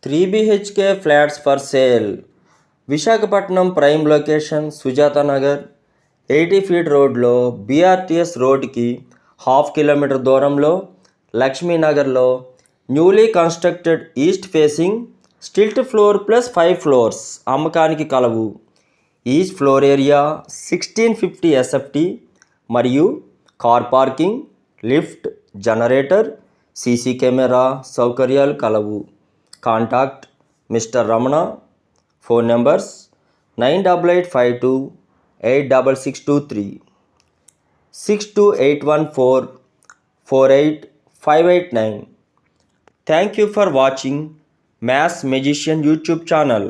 3 BHK flats for sale. Visakhapatnam prime location Sujatha Nagar 80 feet రోడ్లో BRTS రోడ్కి ½ kilometre దూరంలో లక్ష్మీనగర్లో newly constructed east facing stilt floor plus 5 floors అమ్మకానికి కలవు. ఈచ్ ఫ్లోర్ ఏరియా 1650 SFT మరియు car parking, lift, generator, CC camera సౌకర్యాలు కలవు. Contact mister Ramana. Phone numbers 9885 86623 62814 48589. Thank you for watching Mass Magician YouTube channel.